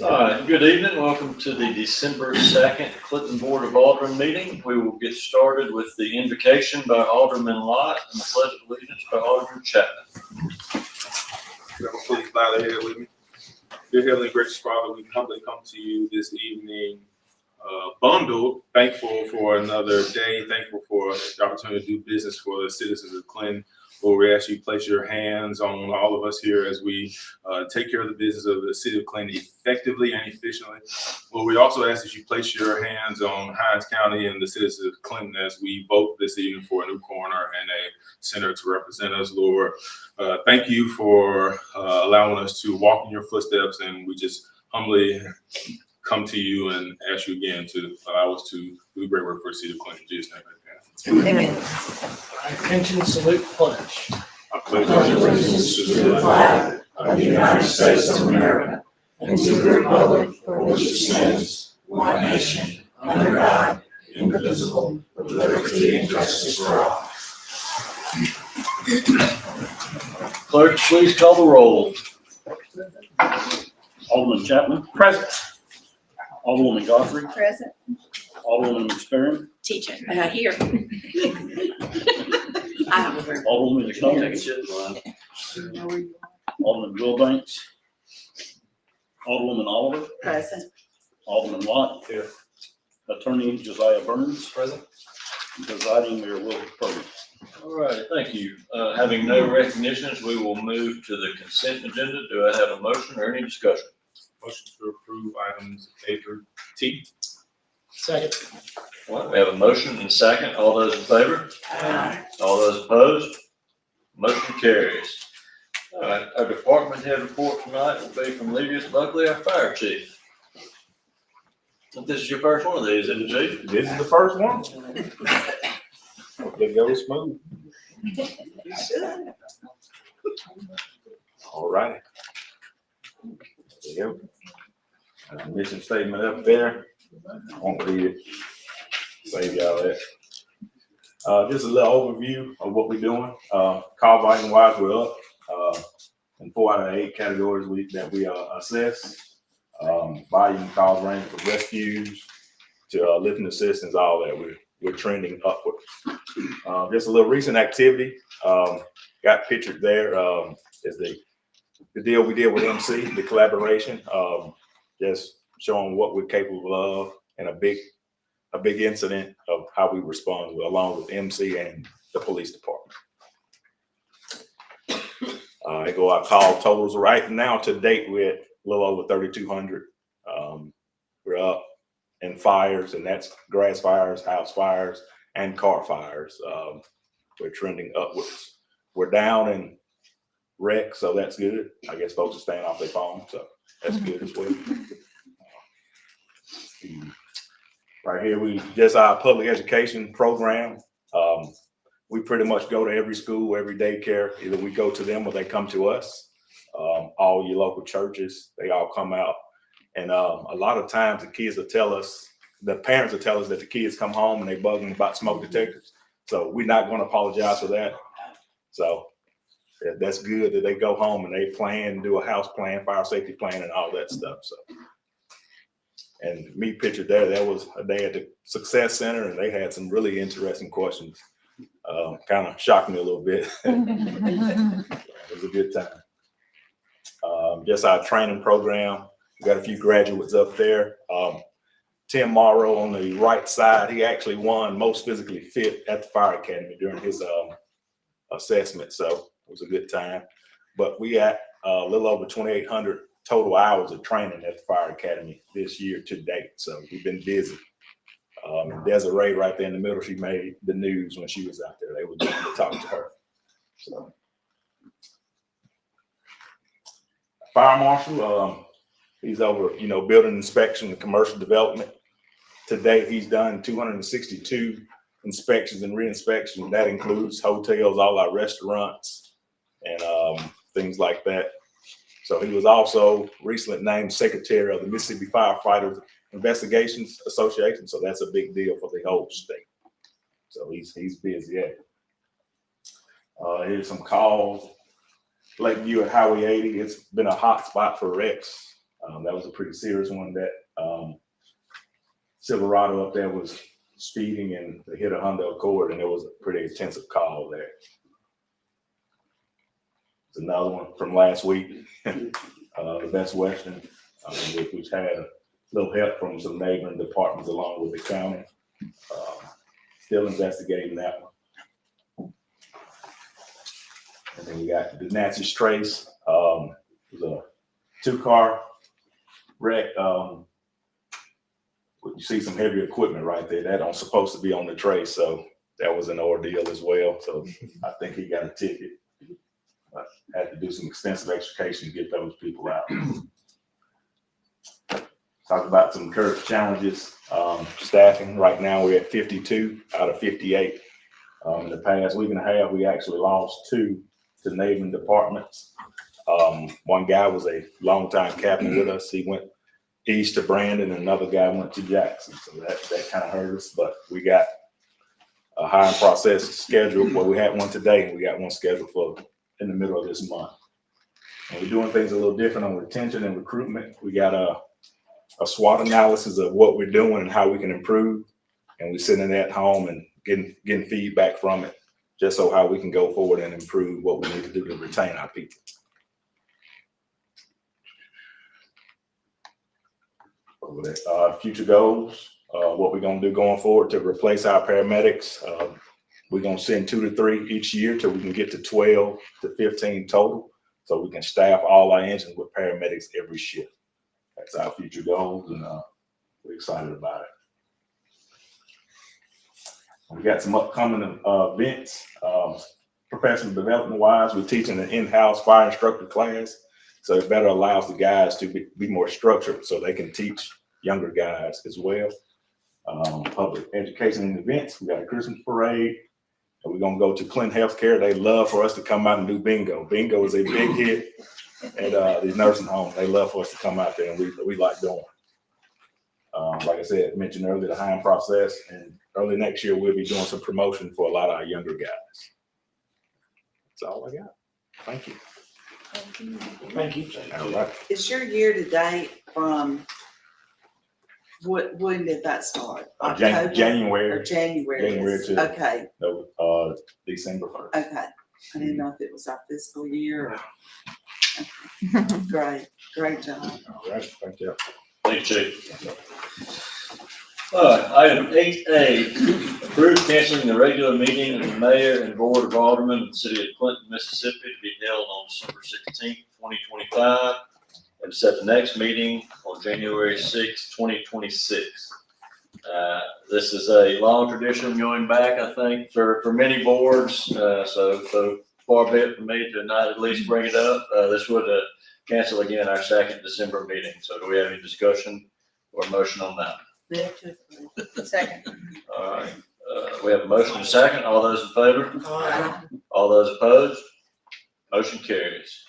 All right, good evening. Welcome to the December 2nd Clinton Board of Aldermen meeting. We will get started with the invocation by Alderman Lott and the Pledge of Allegiance by Alderman Chapman. Please bow their head with me. Dear Heavenly Gracious Father, we humbly come to you this evening, bundled, thankful for another day, thankful for the opportunity to do business for the citizens of Clinton. Lord, we ask you to place your hands on all of us here as we take care of the business of the city of Clinton effectively and efficiently. Lord, we also ask that you place your hands on Hinds County and the citizens of Clinton as we vote this evening for a new coroner and a senator to represent us. Lord, thank you for allowing us to walk in your footsteps, and we just humbly come to you and ask you again to allow us to do the great work for the city of Clinton. In Jesus' name, amen. Amen. Attention, salute, pledge. I pledge allegiance to the flag of the United States of America and to the republic for which it stands, one nation, under God, indivisible, with liberty and justice for all. Clerk, please call the roll. Alderman Chapman. Present. Alderwoman Godfrey. Present. Alderwoman McSparron. Teaching. Here. Alderwoman McDonald. Alderman Wilbanks. Alderwoman Oliver. Present. Alderman Lott. Here. Attorney Josiah Burns. Present. Presiding Mayor Will Purdy. All right, thank you. Having no recognitions, we will move to the consent agenda. Do I have a motion or any discussion? Motion to approve items A through T. Second. Well, we have a motion and second. All those in favor? Aye. All those opposed? Motion carries. All right, our department head report tonight will be from Levius Buckley, our fire chief. This is your first one of these, isn't it, Chief? This is the first one. It goes smooth. All right. There you go. Mission statement up there. I won't read it. Save y'all that. Just a little overview of what we're doing. Call volume wise, we're up in 4 out of 8 categories that we assess. Volume calls range from rescues to lifting assistance, all that. We're trending upward. Just a little recent activity. Got pictured there is the deal we did with MC, the collaboration. Just showing what we're capable of, and a big incident of how we respond along with MC and the police department. Our call totals right now to date, we're at a little over 3,200. We're up in fires, and that's grass fires, house fires, and car fires. We're trending upwards. We're down in wreck, so that's good. I guess folks are staying off their phone, so that's good as well. Right here, we just our public education program. We pretty much go to every school, every daycare. Either we go to them or they come to us. All your local churches, they all come out. And a lot of times the kids will tell us, the parents will tell us that the kids come home and they bug them about smoke detectors. So we're not going to apologize for that. So that's good that they go home and they plan, do a house plan, fire safety plan, and all that stuff. So, and me pictured there, that was a day at the Success Center, and they had some really interesting questions. Kind of shocked me a little bit. It was a good time. Just our training program. We got a few graduates up there. Tim Morrow on the right side, he actually won most physically fit at the fire academy during his assessment. So it was a good time. But we got a little over 2,800 total hours of training at the fire academy this year to date. So we've been busy. Desiree right there in the middle, she made the news when she was out there. They were going to talk to her. So fire marshal, he's over, building inspection and commercial development. To date, he's done 262 inspections and re-inspections. That includes hotels, all our restaurants, and things like that. So he was also recently named secretary of the Mississippi Firefighters Investigations Association. So that's a big deal for the whole state. So he's busy at it. Here's some calls. Lakeview at Highway 80. It's been a hot spot for wrecks. That was a pretty serious one. That Silverado up there was speeding and they hit a Honda Accord, and it was a pretty intensive call there. It's another one from last week. The Best Western, which had a little help from some neighboring departments along with the county. Still investigating that one. And then we got the Natchez Trace. It was a 2-car wreck. You see some heavy equipment right there. That don't supposed to be on the trace, so that was an ordeal as well. So I think he got a ticket. But had to do some extensive education to get those people out. Talk about some current challenges. Staffing right now, we're at 52 out of 58. In the past week and a half, we actually lost 2 to neighboring departments. One guy was a longtime captain with us. He went east to Brandon, and another guy went to Jackson. So that kind of hurt us, but we got a hiring process scheduled. Well, we had one today, and we got one scheduled for in the middle of this month. And we're doing things a little different on retention and recruitment. We got a SWOT analysis of what we're doing and how we can improve. And we're sitting at home and getting feedback from it, just so how we can go forward and improve what we need to do to retain our people. Future goals, what we're gonna do going forward to replace our paramedics. We're gonna send 2 to 3 each year till we can get to 12 to 15 total, so we can staff all our engines with paramedics every shift. That's our future goals, and we're excited about it. We got some upcoming events. Professional development wise, we're teaching an in-house fire instructor class, so it better allows the guys to be more structured so they can teach younger guys as well. Public education and events, we got a Christmas parade, and we're gonna go to Clinton Healthcare. They love for us to come out and do bingo. Bingo is a big hit at the nursing home. They love for us to come out there, and we like doing it. Like I said, mentioned earlier, the hiring process, and early next year we'll be doing some promotion for a lot of our younger guys. That's all I got. Thank you. Thank you. All right. Is your year to date from when did that start? October January. or January? January to Okay, December 1st. okay. I didn't know if it was our fiscal year or. Okay. Great job. All right. Thank you. Thank you, Chief. All right, item 8A, approve canceling the regular meeting of the mayor and board of aldermen of the city of Clinton, Mississippi to be held on December 16th, 2025, and set the next meeting on January 6th, 2026. This is a long tradition going back, I think, for many boards. So far be it for me to not at least bring it up. This would cancel again our second December meeting. So do we have any discussion or motion on that? Second. All right, we have a motion and a second. All those in favor? Aye. All those opposed? Motion carries.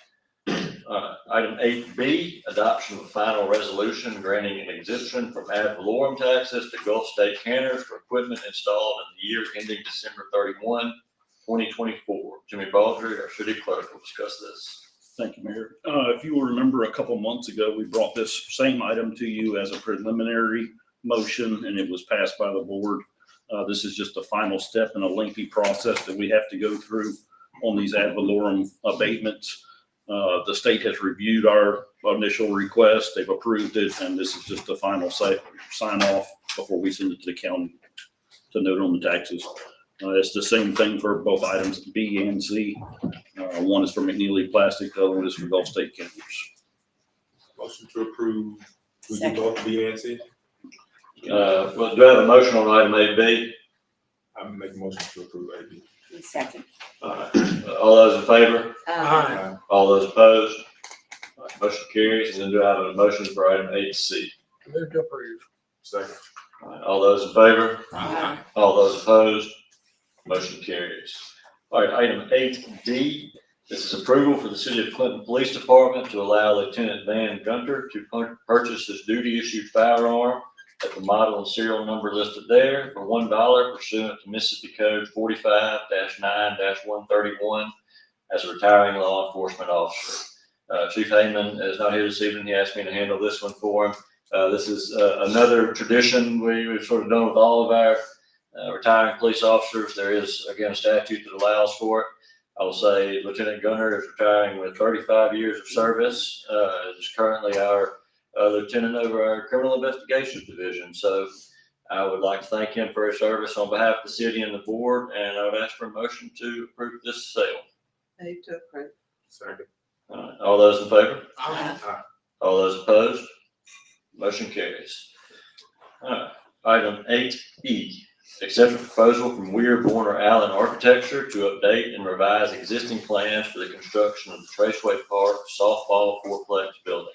Item 8B, adoption of a final resolution granting an exemption from ad valorem taxes to Gulf State canners for equipment installed in the year ending December 31, 2024. Jimmy Baldry, our city clerk, will discuss this. Thank you, Mayor. If you will remember, a couple months ago, we brought this same item to you as a preliminary motion, and it was passed by the board. This is just a final step in a lengthy process that we have to go through on these ad valorem abatements. The state has reviewed our initial request. They've approved it, and this is just a final sign off before we send it to the county to note on the taxes. It's the same thing for both items B and C. One is for McNeely Plastic, the other one is for Gulf State Campers. Motion to approve. We do both B and C. Well, do I have a motion on item 8B? I'm make a motion to approve A, B. Second. All those in favor? Aye. All those opposed? Motion carries. And then do I have a motion for item 8C? Move to approve. Second. All right, all those in favor? Aye. All those opposed? Motion carries. All right, item 8D, this is approval for the City of Clinton Police Department to allow Lieutenant Van Gunter to purchase his duty-issued firearm at the model and serial number listed there for $1 pursuant to Mississippi Code 45-9-131 as a retiring law enforcement officer. Chief Heyman is not here this evening. He asked me to handle this one for him. This is another tradition we've sort of done with all of our retiring police officers. There is, again, a statute that allows for it. I will say Lieutenant Gunner is retiring with 35 years of service. Is currently our lieutenant over our criminal investigations division. So I would like to thank him for his service on behalf of the city and the board, and I would ask for a motion to approve this sale. Move to approve. Second. All right, all those in favor? Aye. All those opposed? Motion carries. All right, item 8E, accept a proposal from Weir, Warner, Allen Architecture to update and revise existing plans for the construction of the Traceway Park softball fourplex building.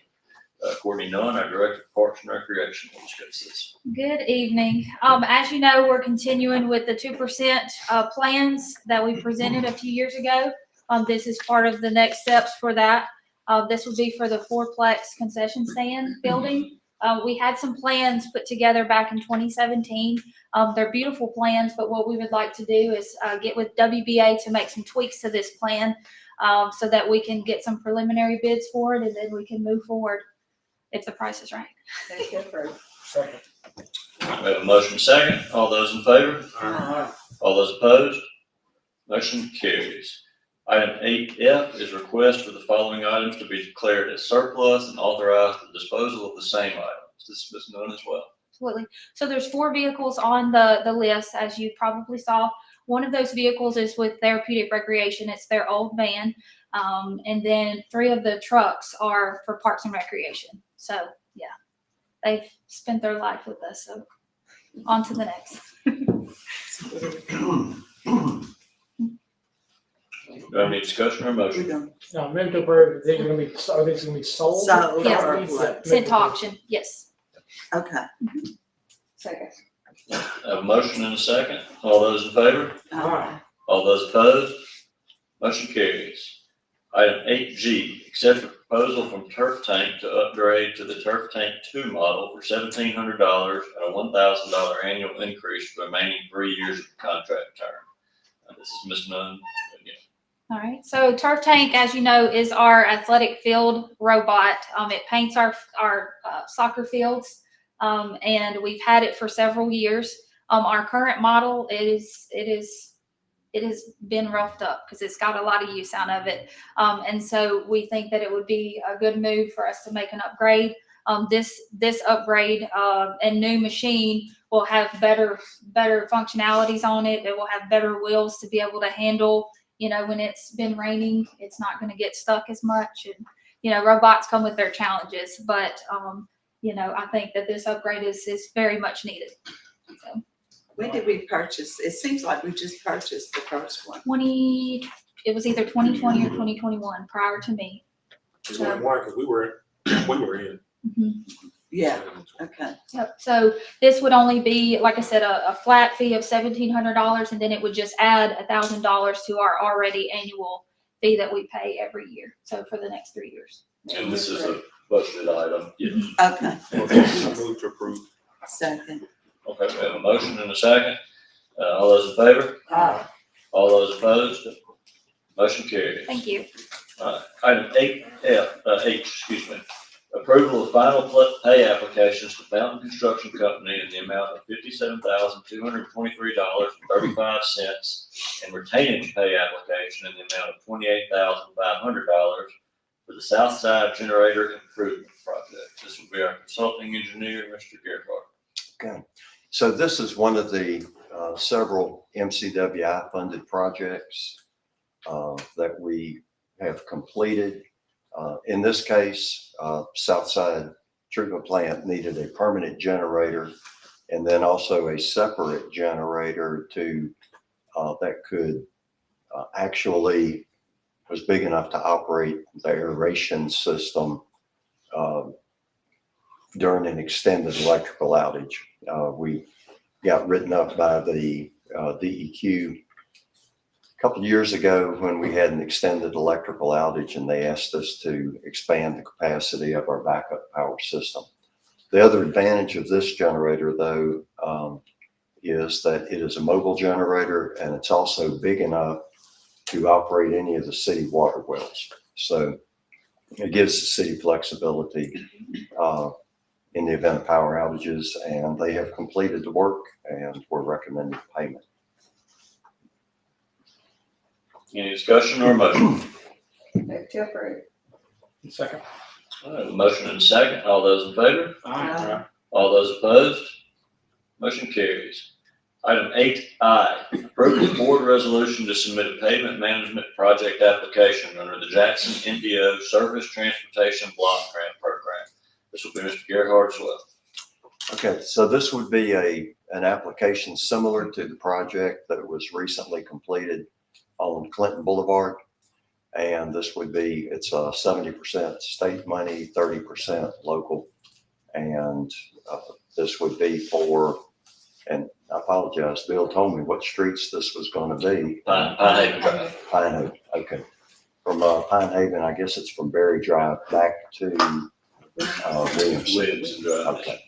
Courtney Nunn, our Director of Parks and Recreation, will discuss this. Good evening. As you know, we're continuing with the 2% plans that we presented a few years ago. This is part of the next steps for that. This will be for the fourplex concession stand building. We had some plans put together back in 2017. They're beautiful plans, but what we would like to do is get with WBA to make some tweaks to this plan so that we can get some preliminary bids for it, and then we can move forward if the price is right. Move to approve. Second. We have a motion second. All those in favor? Aye. All those opposed? Motion carries. Item 8F is request for the following items to be declared as surplus and authorize the disposal of the same items. This is known as well. Absolutely. So there's 4 vehicles on the list, as you probably saw. One of those vehicles is with Therapeutic Recreation. It's their old van. And then 3 of the trucks are for Parks and Recreation. So yeah, they've spent their life with us. So on to the next. Do I have any discussion or We're motion? done. No, move to approve, they're gonna be, are these gonna be sold? Sold Yes. or Yeah. what? Sent to auction. Yes. Okay. Second. I have a motion and a second. All those in favor? Aye. All those opposed? Motion carries. Item 8G, accept a proposal from Turf Tank to upgrade to the Turf Tank 2 model for $1,700 and a $1,000 annual increase for the remaining 3 years of the contract term. This is Ms. Nunn again. All right. So Turf Tank, as you know, is our athletic field robot. It paints our soccer fields, and we've had it for several years. Our current model it has been roughed up because it's got a lot of use out of it. And so we think that it would be a good move for us to make an upgrade. This upgrade and new machine will have better functionalities on it. It will have better wheels to be able to handle, when it's been raining, it's not going to get stuck as much. And, robots come with their challenges, but, I think that this upgrade is very much needed. So When did we purchase? It seems like we just purchased the first one. it was either 2020 or 2021 prior to me. It's only one, because we were in. Mhm. Yeah, okay. Yep. So this would only be, like I said, a flat fee of $1,700, and then it would just add $1,000 to our already annual fee that we pay every year. So for the next 3 years. And this is a budgeted item. Yes. Okay. I move to approve. Second. Okay, we have a motion and a second. All those in favor? Aye. All those opposed? Motion carries. Thank you. Item 8H, approval of final pay applications to Fountain Construction Company in the amount of $57,223.35 and retainage pay application in the amount of $28,500 for the Southside Generator Improvement Project. This will be our consulting engineer, Mr. Gerhart. Okay, so this is one of the several MCWI funded projects that we have completed. In this case, Southside Treatment Plant needed a permanent generator and then also a separate generator that could actually was big enough to operate the aeration system during an extended electrical outage. We got written up by the DEQ a couple of years ago when we had an extended electrical outage, and they asked us to expand the capacity of our backup power system. The other advantage of this generator, though, is that it is a mobile generator, and it's also big enough to operate any of the city water wells. So it gives the city flexibility in the event of power outages, and they have completed the work and we're recommending payment. Any discussion or motion? Move to approve. Second. All right, a motion and a second. All those in favor? Aye. All those opposed? Motion carries. Item 8I, approve the board resolution to submit a pavement management project application under the Jackson NDO Service Transportation Block Grant Program. This will be Mr. Gerhart as well. Okay, so this would be an application similar to the project that was recently completed on Clinton Boulevard. And this would be, it's 70% state money, 30% local. And this would be for, and I apologize, Bill told me what streets this was going to be. Pine Haven Drive. Pine Haven, okay. From Pine Haven, I guess it's from Berry Drive back to Williamson Drive. Okay.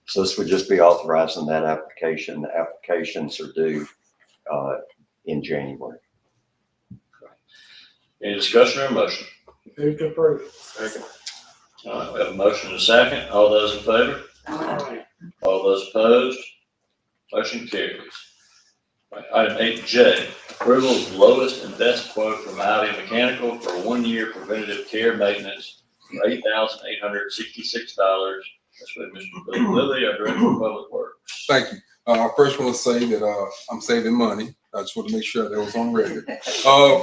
So this would just be authorizing that application. The applications are due in January. Any discussion or motion? Move to approve. Second. All right, we have a motion and a second. All those in favor? Aye. All those opposed? Motion carries. Right, item 8J, approval of lowest and best quote from Ivy Mechanical for 1 year preventative care maintenance for $8,866. That's with Mr. Bill Lilly, our Director of Public Works. Thank you. I first want to say that I'm saving money. I just want to make sure that was on record.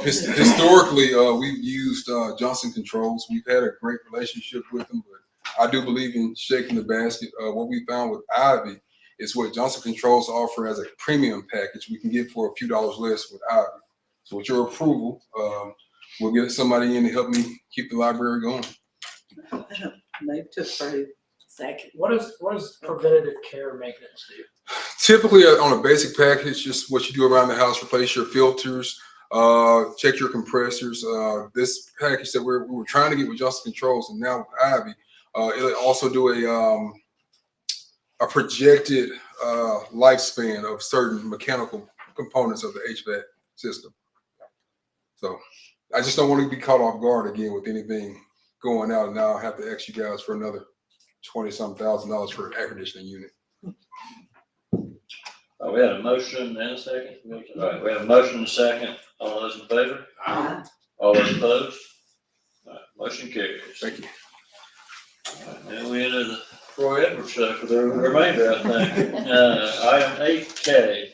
Historically, we've used Johnson Controls. We've had a great relationship with them, but I do believe in shaking the basket. What we found with Ivy is what Johnson Controls offer as a premium package we can get for a few dollars less with Ivy. So with your approval, we'll get somebody in to help me keep the library going. Move to approve. Second. What does preventative care maintenance do? Typically on a basic package, just what you do around the house, replace your filters, check your compressors. This package that we were trying to get with Johnson Controls and now with Ivy, it'll also do a projected lifespan of certain mechanical components of the HVAC system. So I just don't want to be caught off guard again with anything going out, and now I have to ask you guys for another $20-some thousand for an air conditioning unit. We had a motion and a second. All right, we have a motion and a second. All those in favor? Aye. All those opposed? All right, motion carries. Thank you. All right, now we enter the Troy Edwards show for the remainder, I think. Item 8K,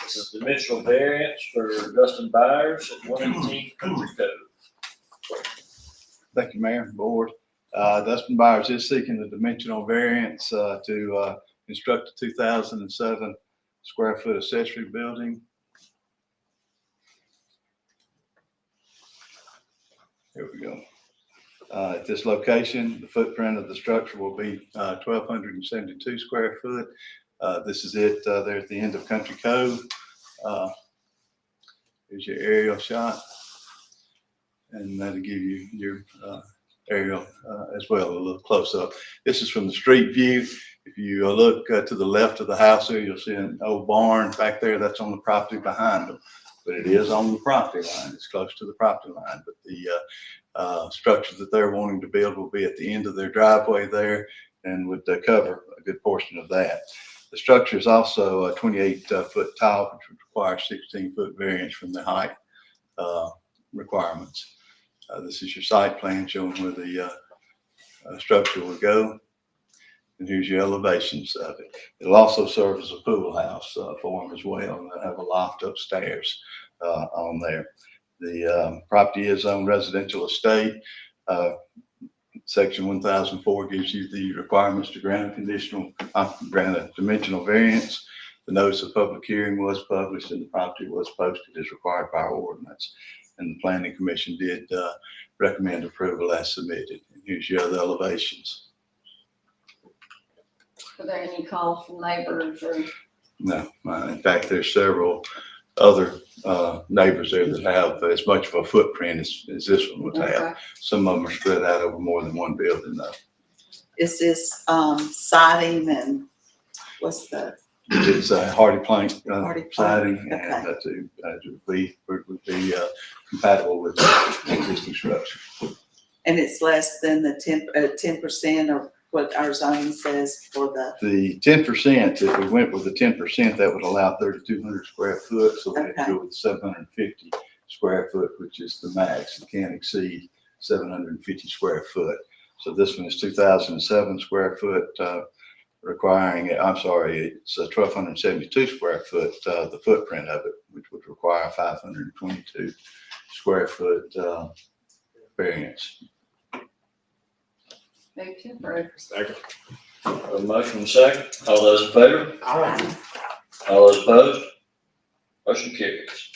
this is dimensional variance for Dustin Byers at 118 Country Code. Thank you, Mayor and Board. Dustin Byers is seeking the dimensional variance to construct a 2007 square foot accessory building. Here we go. At this location, the footprint of the structure will be 1,272 square foot. This is it there at the end of Country Cove. Here's your aerial shot, and that'll give you your aerial as well, a little close up. This is from the street view. If you look to the left of the house there, you'll see an old barn back there. That's on the property behind them, but it is on the property line. It's close to the property line, but the structure that they're wanting to build will be at the end of their driveway there and would cover a good portion of that. The structure is also a 28-foot tall, which would require 16-foot variance from the height requirements. This is your site plan showing where the structure will go. And here's your elevations of it. It'll also serve as a pool house for them as well. And they'll have a loft upstairs on there. The property is on residential estate. Section 1004 gives you the requirements to grant a dimensional variance. The notice of public hearing was published and the property was posted as required by our ordinance. And the planning commission did recommend approval as submitted. And here's your other elevations. Were there any calls from neighbors or? No, in fact, there's several other neighbors there that have as much of a footprint as this one would have. Okay. Some of them are spread out over more than one building though. Is this, siding and what's the, It's hardy plank Hardy plank, siding okay. and would be compatible with the existing structure. and it's less than the 10% of what our zoning says for the, The 10%, if we went with the 10%, that would allow 3,200 square foot. So we have to Okay. go with 750 square foot, which is the max. It can't exceed 750 square foot. So this one is 2,007 square foot, requiring, I'm sorry, it's 1,272 square foot, the footprint of it, which would require 522 square foot variance. Move to approve. Second. A motion and a second. All those in favor? Aye. All those opposed? Motion carries.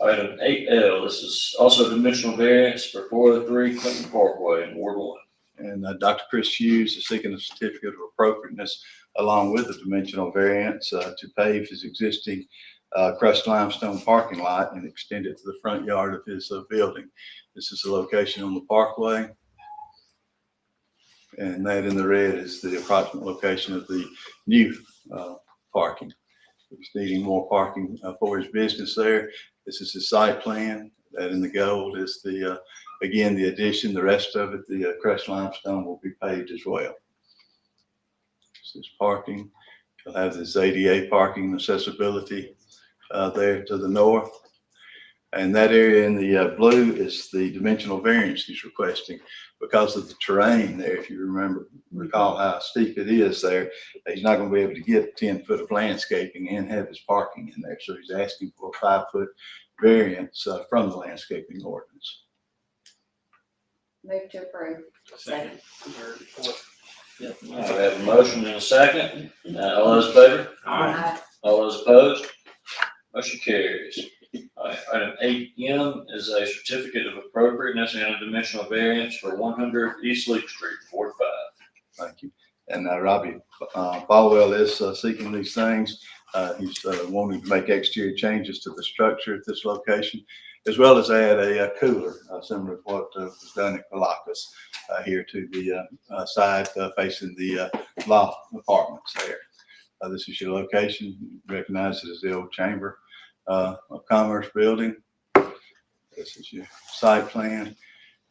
Item 8L, this is also dimensional variance for 403 Clinton Parkway in Ward 1. And Dr. Chris Hughes is seeking a certificate of appropriateness along with a dimensional variance to pave his existing crushed limestone parking lot and extend it to the front yard of his building. This is the location on the parkway. And that in the red is the approximate location of the new parking. He's needing more parking for his business there. This is his site plan. That in the gold is the, again, the addition. The rest of it, the crushed limestone will be paved as well. This is parking. You'll have this ADA parking accessibility there to the north. And that area in the blue is the dimensional variance he's requesting because of the terrain there. If you recall how steep it is there, he's not going to be able to get 10 foot of landscaping and have his parking in there. So he's asking for a 5 foot variance from the landscaping ordinance. Move to approve. Second. I have a motion and a second. All those in favor? Aye. All those opposed? Motion carries. Item 8M is a certificate of appropriateness and a dimensional variance for 100 East Leak Street, Ward 5. Thank you. And Robbie Falwell is seeking these things. He's wanting to make exterior changes to the structure at this location, as well as add a cooler, similar to what was done at Calacas here to the side facing the law apartments there. This is your location. You recognize it as the old Chamber of Commerce building. This is your site plan.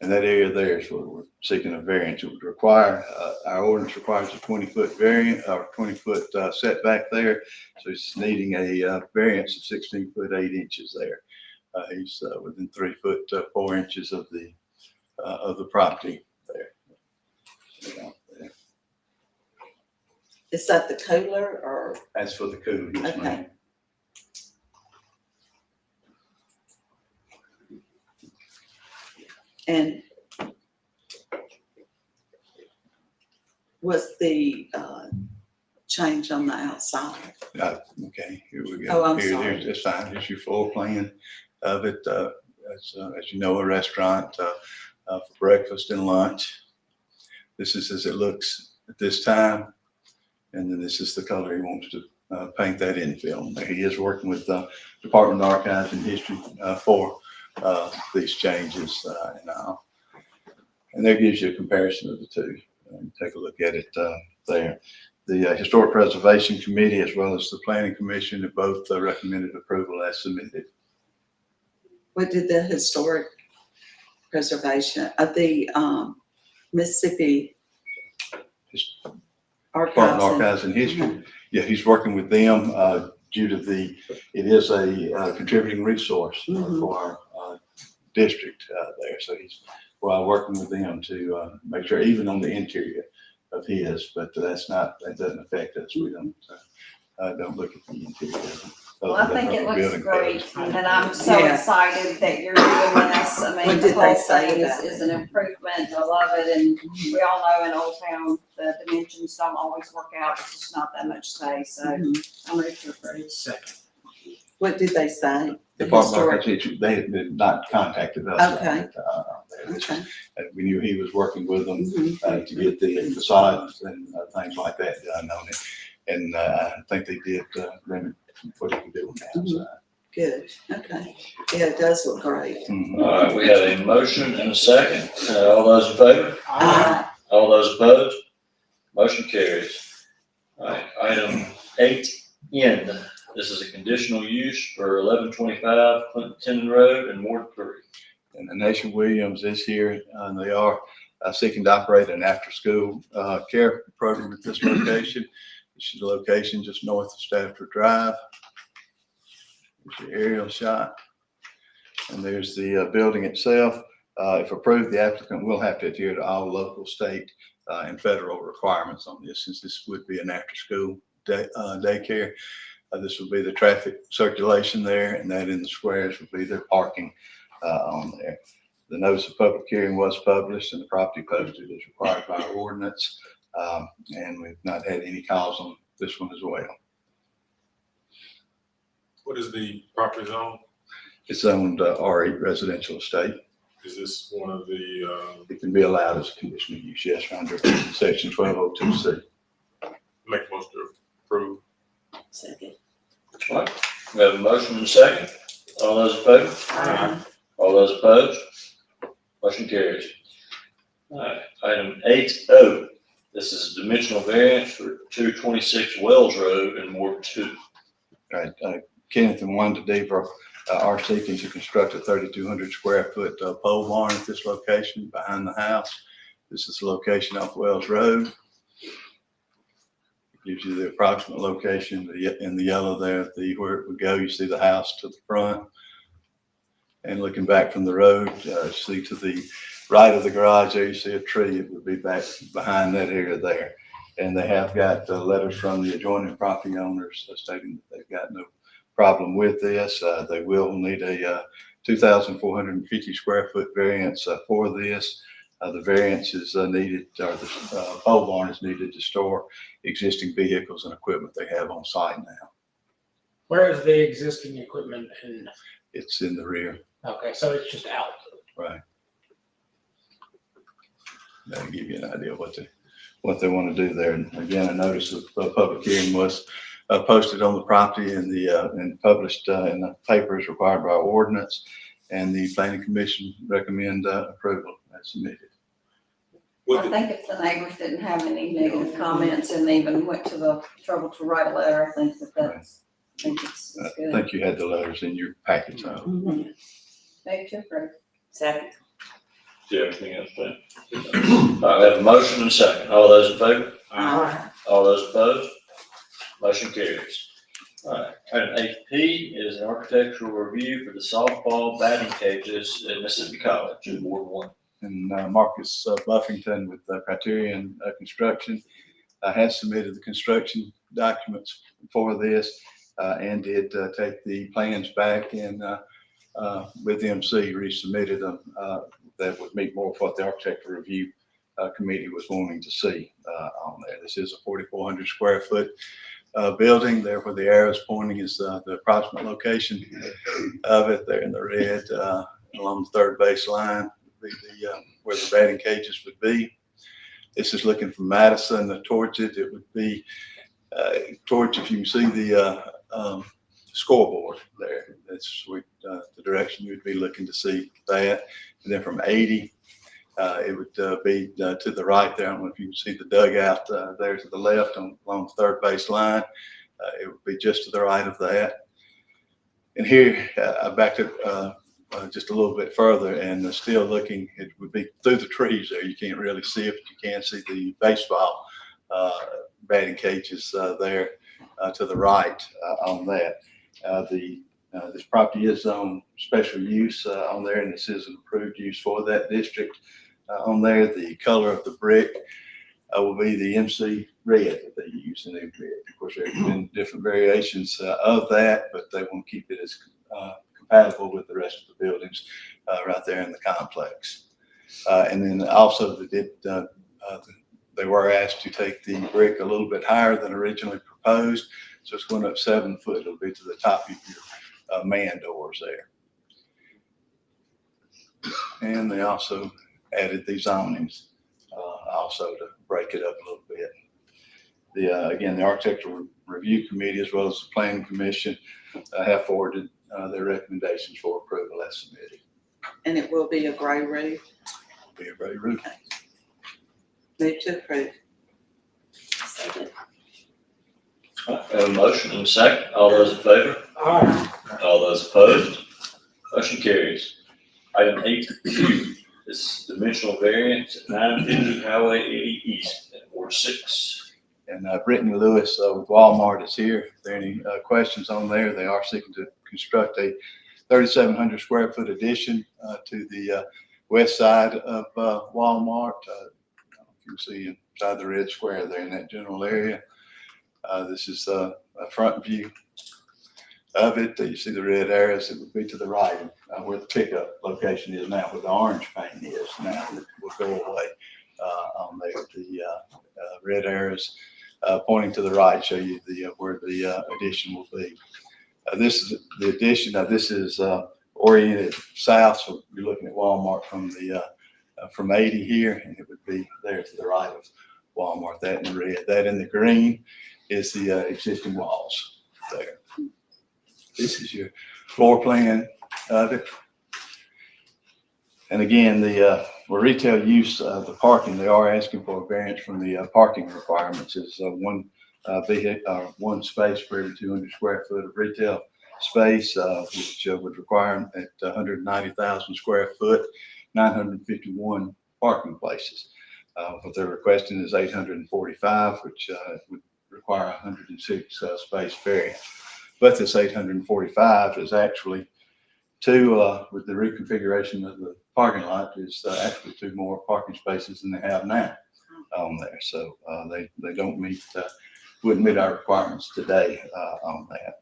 And that area there is what we're seeking a variance. It would require, our ordinance requires a 20-foot variant or 20-foot setback there. So he's needing a variance of 16 foot 8 inches there. He's within 3 foot 4 inches of the property there. is that the cooler or? As for the cooler, yes, ma'am. Okay. And what's the change on the outside? Okay, here we go. Oh, I'm Here, sorry. That's fine. Here's your floor plan of it. As you know, a restaurant for breakfast and lunch. This is as it looks at this time. And then this is the color he wants to paint that in film. He is working with the Department of Archives and History for these changes and all. And that gives you a comparison of the two. Take a look at it there. The Historic Preservation Committee, as well as the Planning Commission, have both recommended approval as submitted. What did the historic preservation of the Mississippi Department Archives? of Archives and History. Yeah, he's working with them due to it is a contributing resource for our district there. So he's working with them to make sure, even on the interior of his, but that doesn't affect us. We don't look at the interior. Well, I think it looks Building great, codes. and I'm so Yeah. excited that you're doing this. I What mean, did the whole they say thing about is an improvement. I love it, and we all know in Old Town, the dimensions don't always work out. It's just not that much space, so Mhm. I'm ready to approve. Second. What did they say? The Department of historic. Architecture, they had been not contacted us. Okay. Okay. Okay. We knew he was working with them Mhm. to get the facades and things like that done on it. And I think they did what he could do on the outside. Good, okay. Yeah, it does look great. Mhm. All right, we have a motion and a second. All those in favor? All those opposed? Motion carries. All right, item 8N. This is a conditional use for 1125 Clinton Road and Ward 3. And the Nation Williams is here, and they are seeking to operate an after-school care program at this location. This is the location just north of Stafford Drive. There's your aerial shot. And there's the building itself. If approved, the applicant will have to adhere to all local, state, and federal requirements on this, since this would be an after-school daycare. This will be the traffic circulation there, and that in the squares will be their parking on there. The notice of public hearing was published and the property posted as required by our ordinance. And we've not had any calls on this one as well. What is the property zone? It's owned R8 residential estate. Is this one of the, It can be allowed as a conditional use, yes, under section 1202C. make most of approve? Second. All right, we have a motion and a second. All those in favor? All those opposed? Motion carries. All right, item 8O. This is a dimensional variance for 226 Wells Road in Ward 2. Right, Kenneth and Wanda Deaver are seeking to construct a 3,200 square foot pole barn at this location behind the house. This is the location off Wells Road. It gives you the approximate location in the yellow there, where it would go. You see the house to the front. And looking back from the road, see to the right of the garage there, you see a tree. It would be back behind that area there. And they have got letters from the adjoining property owners stating that they've got no problem with this. They will need a 2,450 square foot variance for this. The variance is needed, or the pole barn is needed to store existing vehicles and equipment they have on site now. Where is the existing equipment in? It's in the rear. Okay, so it's just out. Right. That'll give you an idea of what they want to do there. And again, a notice of public hearing was posted on the property and published in the papers required by ordinance. And the planning commission recommend approval as submitted. I think if the neighbors didn't have any negative comments and even went to the trouble to write a letter, I think that's, I think it's I good. think you had the letters in your package. Mhm. Move to approve. Second. Do you have anything else, Dan? All right, we have a motion and a second. All those in favor? All those opposed? Motion carries. All right, item 8P is an architectural review for the softball batting cages at Mississippi College in Ward 1. And Marcus Buffington with Criterion Construction has submitted the construction documents for this and did take the plans back and with MC resubmitted them that would meet more of what the architectural review committee was wanting to see on there. This is a 4,400 square foot building. There where the arrow is pointing is the approximate location of it. There in the red along the third base line would be where the batting cages would be. This is looking from Madison towards it. It would be towards, if you can see the scoreboard there. That's the direction you'd be looking to see that. And then from 80, it would be to the right there. I don't know if you can see the dugout there to the left along the third base line. It would be just to the right of that. And here, I backed it just a little bit further and still looking, it would be through the trees there. You can't really see it, but you can see the baseball batting cages there to the right on that. This property is on special use on there, and this is an approved use for that district on there. The color of the brick will be the MC red that they use in their brick. Of course, there's been different variations of that, but they want to keep it as compatible with the rest of the buildings right there in the complex. And then also they were asked to take the brick a little bit higher than originally proposed. So it's going up 7 foot. It'll be to the top of man doors there. And they also added these awnings, also to break it up a little bit. Again, the Architectural Review Committee as well as the Planning Commission have forwarded their recommendations for approval as submitted. And it will be a gray roof. Be a great roof. Move to approve. Second. All right, we have a motion and a second. All those in favor? Aye. All those opposed? Motion carries. Item 8Q, this is dimensional variance at 950 Highway 80 East at Ward 6. And Brittany Lewis with Walmart is here. If there are any questions on there, they are seeking to construct a 3,700 square foot addition to the west side of Walmart. You can see inside the red square there in that general area. This is a front view of it. You see the red areas. It would be to the right where the pickup location is now, where the orange paint is now. It will go away on there. The red areas pointing to the right show you where the addition will be. This is the addition. This is oriented south, so you're looking at Walmart from 80 here, and it would be there to the right of Walmart. That in red. That in the green is the existing walls there. This is your floor plan of it. And again, for retail use, the parking, they are asking for a variance from the parking requirements. Is one space for every 200 square foot of retail space, which would require at 190,000 square foot, 951 parking places. What they're requesting is 845, which would require 106 space variance. But this 845 is actually with the reconfiguration of the parking lot, is actually 2 more parking spaces than they have now on there. So they don't wouldn't meet our requirements today on that.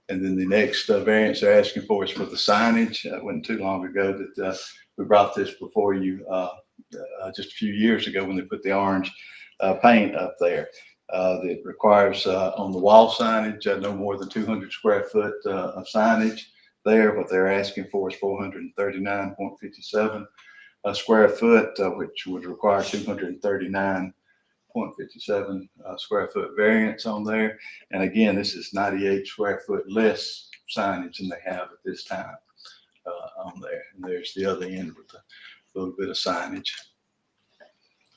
And then the next variance they're asking for is for the signage. It wasn't too long ago that we brought this before you just a few years ago when they put the orange paint up there. That requires on the wall signage no more than 200 square foot of signage there. What they're asking for is 439.57 square foot, which would require 239.57 square foot variance on there. And again, this is 98 square foot less signage than they have at this time on there. And there's the other end with a little bit of signage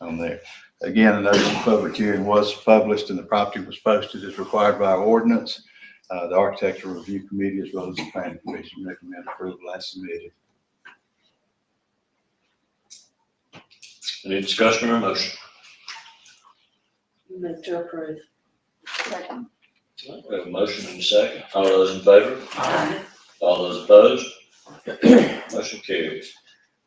on there. Again, a notice of public hearing was published and the property was posted as required by our ordinance. The Architectural Review Committee as well as the Planning Commission recommend approval as submitted. Any discussion or motion? Move to approve. Second. We have a motion and a second. All those in favor? Aye. All those opposed? Motion carries.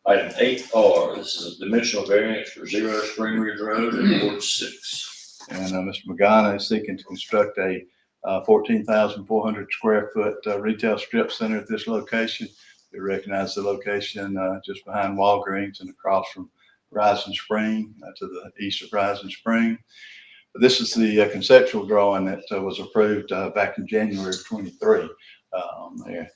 Item 8R, this is a dimensional variance for 0 Spring Ridge Road at Ward 6. And Mr. Magana is seeking to construct a 14,400 square foot retail strip center at this location. We recognize the location just behind Walgreens and across from Rising Spring to the east of Rising Spring. But this is the conceptual drawing that was approved back in January of 23. There,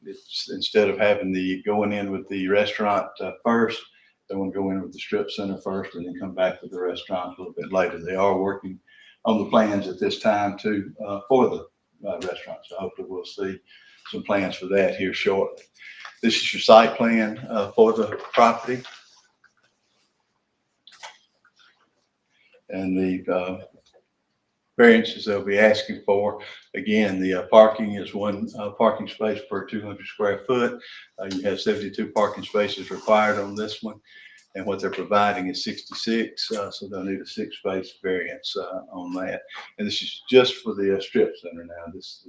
it's instead of having going in with the restaurant first, they want to go in with the strip center first and then come back to the restaurant a little bit later. They are working on the plans at this time too for the restaurant. So hopefully we'll see some plans for that here shortly. This is your site plan for the property. And the variances they'll be asking for, again, the parking is 1 parking space per 200 square foot. You have 72 parking spaces required on this one. And what they're providing is 66, so they'll need a 6 space variance on that. And this is just for the strip center now. This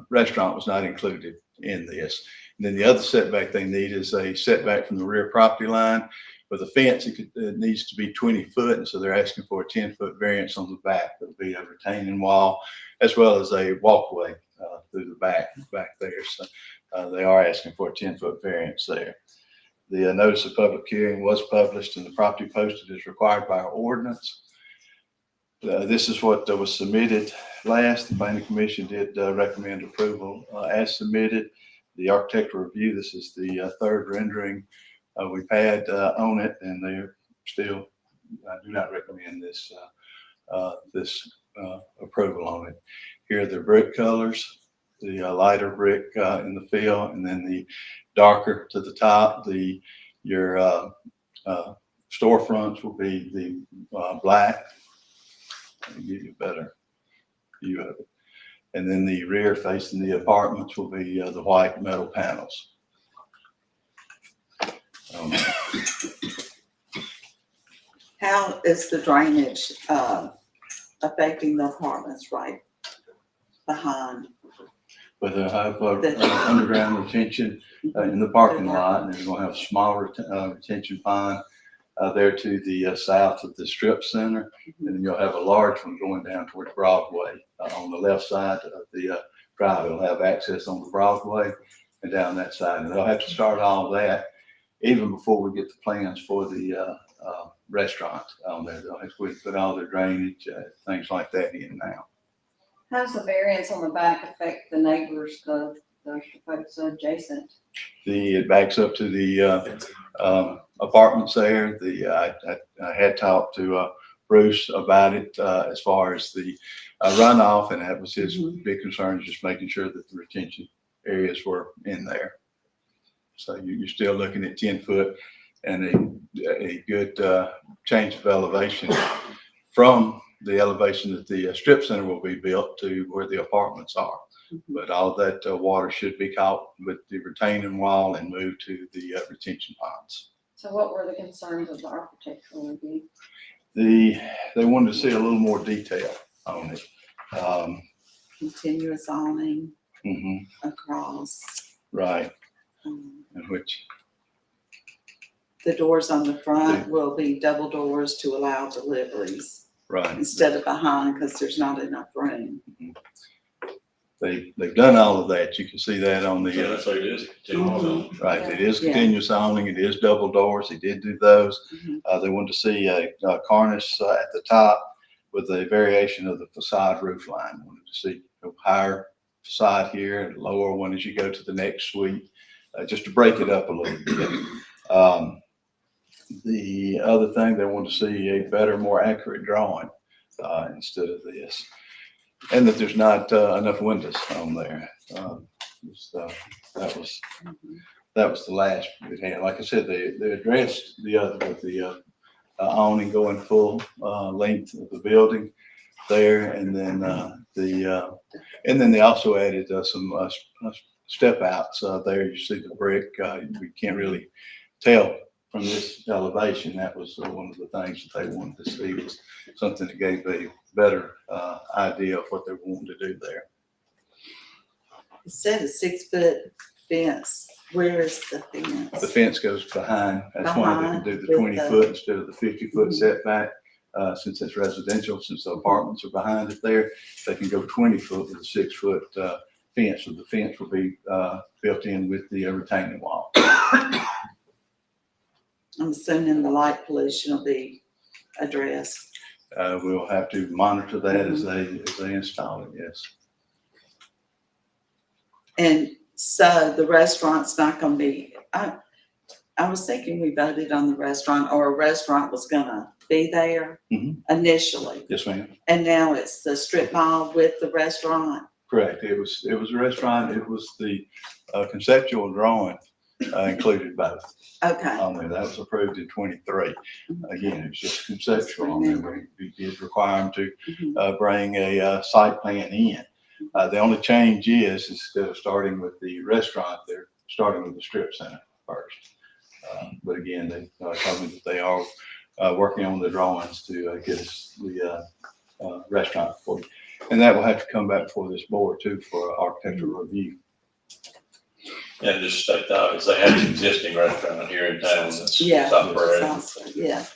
restaurant was not included in this. And then the other setback they need is a setback from the rear property line. With a fence, it needs to be 20 foot, and so they're asking for a 10-foot variance on the back. There'll be a retaining wall as well as a walkway through the back there. So they are asking for a 10-foot variance there. The notice of public hearing was published and the property posted as required by our ordinance. This is what was submitted last, the planning commission did recommend approval as submitted. The architectural review, this is the third rendering we've had on it, and they're still do not recommend this approval on it. Here are the brick colors, the lighter brick in the fill, and then the darker to the top. Your storefronts will be the black. Let me give you a better view of it. And then the rear facing the apartments will be the white metal panels. How is the drainage affecting the apartments right behind? But they'll have underground retention in the parking lot, and they're gonna have a small retention pond there to the south of the strip center. And then you'll have a large one going down towards Broadway on the left side of the drive. It'll have access on the Broadway and down that side. And they'll have to start all that even before we get the plans for the restaurant on there. They'll have to put all their drainage, things like that in now. How's the variance on the back affect the neighbors, the folks adjacent? It backs up to the apartments there. I had talked to Bruce about it as far as the runoff, and that was his big concern, just making sure that the retention areas were in there. So you're still looking at 10 foot and a good change of elevation from the elevation that the strip center will be built to where the apartments are. But all that water should be caught with the retaining wall and moved to the retention ponds. So what were the concerns of the architectural review? They wanted to see a little more detail on it. Continuous awning Mhm, across. right, um, in which, The doors on the front will be double doors to allow deliveries right. instead of behind, because there's not enough room. They've done all of that. You can see that on Yeah, the, that's what it is. right, it is Yeah. continuous awning, it is double doors, he did do those. Mhm. They wanted to see a cornice at the top with a variation of the facade roof line. Wanted to see a higher facade here and a lower one as you go to the next suite, just to break it up a little bit. The other thing, they want to see a better, more accurate drawing instead of this. And that there's not enough windows on there. That was the last we had. Like I said, they addressed the other with the awning going full length of the building there, and then they also added some step outs there. You see the brick. We can't really tell from this elevation. That was one of the things that they wanted to see, was something that gave a better idea of what they wanted to do there. It said a 6-foot fence. Where is the The fence? fence goes behind. That's why they can do the Behind 20 with foot instead of the 50-foot Mhm. setback. Since it's residential, since the apartments are behind it there, they can go 20 foot with a 6-foot fence. So the fence will be built in with the retaining wall. I'm assuming the light pollution will be addressed. We'll have to monitor that as they install it, yes. And so the restaurant's not gonna be, I was thinking we voted on the restaurant, or a restaurant was gonna be there Mhm. initially. Yes, ma'am. And now it's the strip mall with the restaurant. Correct. It was a restaurant. It was the conceptual drawing included both Okay. on there. That was approved in 23. Again, it was just conceptual on there. We did require them to Mhm. bring a site plan in. The only change is instead of starting with the restaurant, they're starting with the strip center first. But again, they told me that they are working on the drawings to get us the restaurant for you. And that will have to come back before this board too for architectural review. And just state the obvious, they have an existing restaurant here in town that's Yeah. operating. Also, yeah.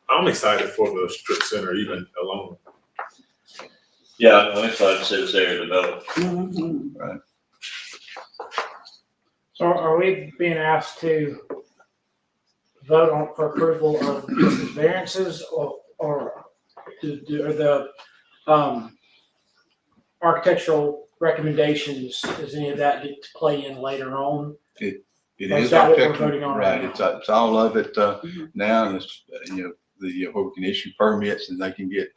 I'm excited for the strip center even alone. Yeah, I'm excited to see this area develop. Mhm. So are we being asked to vote on for approval of just the variances or are the architectural recommendations, does any of that get to play in later on? It Or is is that what we're architectural, voting on right, right now? it's all of it, now, and it's, where we can issue permits and they can get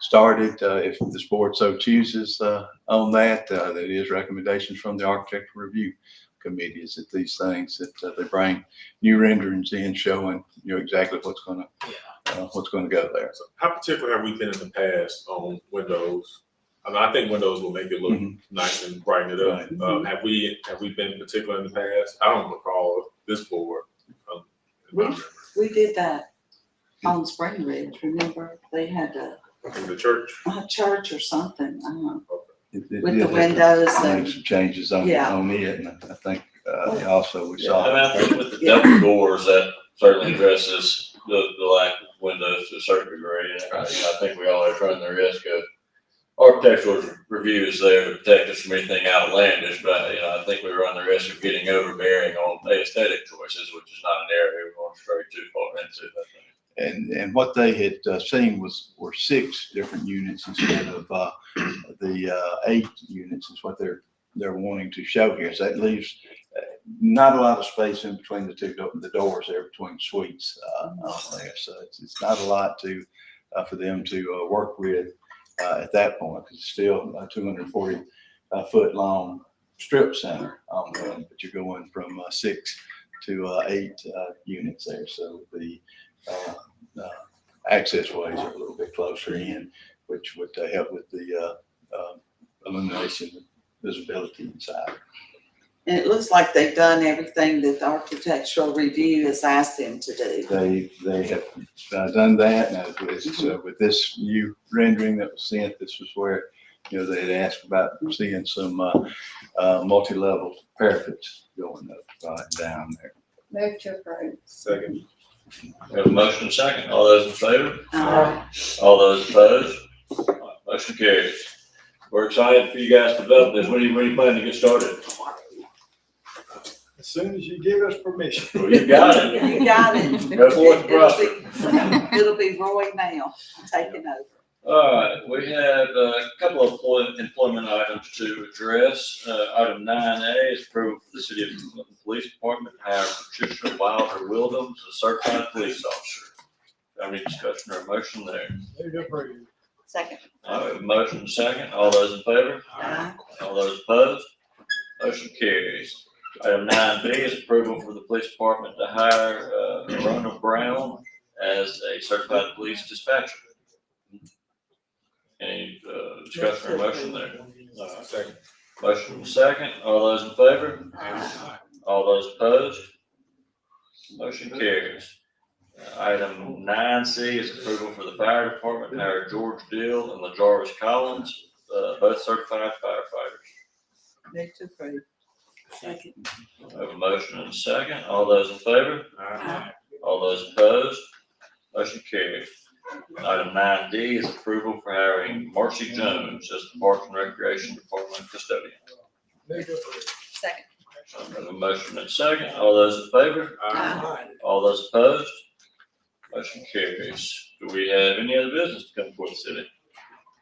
started, if this board so chooses, on that. That is recommendations from the architectural review committees that these things that they bring new renderings in showing, exactly what's gonna go there. So how particular have we been in the past on windows? I mean, I think windows will make it look nice and brighten it up. Right. Have we been particular in the past? I don't recall this board. In my memory. We did that on Spring Ridge, remember? They had In the church. a church or something, I don't know, It with did the have to windows make and, some changes on Yeah. it, and I think, also we I saw. mean, I think with the double doors, that certainly addresses the lack of windows to a certain degree. And I think we all have run the risk of architectural reviews there to protect us from anything outlandish, but, I think we run the risk of getting overbearing on aesthetic choices, which is not an area we're going to stray too far into, I think. And what they had seen were 6 different units instead of the 8 units is what they're wanting to show here. So that leaves not a lot of space in between the doors there between suites on there. So it's not a lot for them to work with at that point, because it's still a 240 foot long strip center on there, but you're going from 6 to 8 units there. So the access ways are a little bit closer in, which would help with the illumination and visibility inside. and it looks like they've done everything that the architectural review has asked them to do. They have done that. Now, with this new rendering that was sent, this was where, they had asked about seeing some multi-level parapets going up and down there. Move to approve. Second. We have a motion and a second. All those in favor? Uh, All those opposed? Motion carries. We're excited for you guys to develop this. When do you plan to get started? As soon as you give us permission. Well, you got it. You got it. Go forth, brother. It'll be Roy now taking over. All right, we have a couple of employment items to address. Item 9A is approval for the City of Clinton Police Department to hire Patricia Wilder Wildham as a certified police officer. Have any discussion or motion there? Move to approve. Second. All right, we have a motion and a second. All those in favor? Aye. All those opposed? Motion carries. Item 9B is approval for the police department to hire Rona Brown as a certified police dispatcher. Any discussion or motion there? Second. Motion and second. All those in favor? All those opposed? Motion carries. Item 9C is approval for the fire department to hire George Deal and LaJarvis Collins, both certified firefighters. Move to approve. Second. I have a motion and a second. All those in favor? Aye. All those opposed? Motion carries. Item 9D is approval for hiring Marcy Jones as the Parks and Recreation Department custodian. Move to approve. Second. I have a motion and a second. All those in favor? Aye. All those opposed? Motion carries. Do we have any other business to come before the city?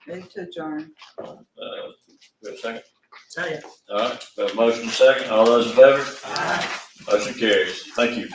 Move to adjourn. We have a second? Second. All right, we have a motion and a second. All those in favor? Motion carries. Thank you.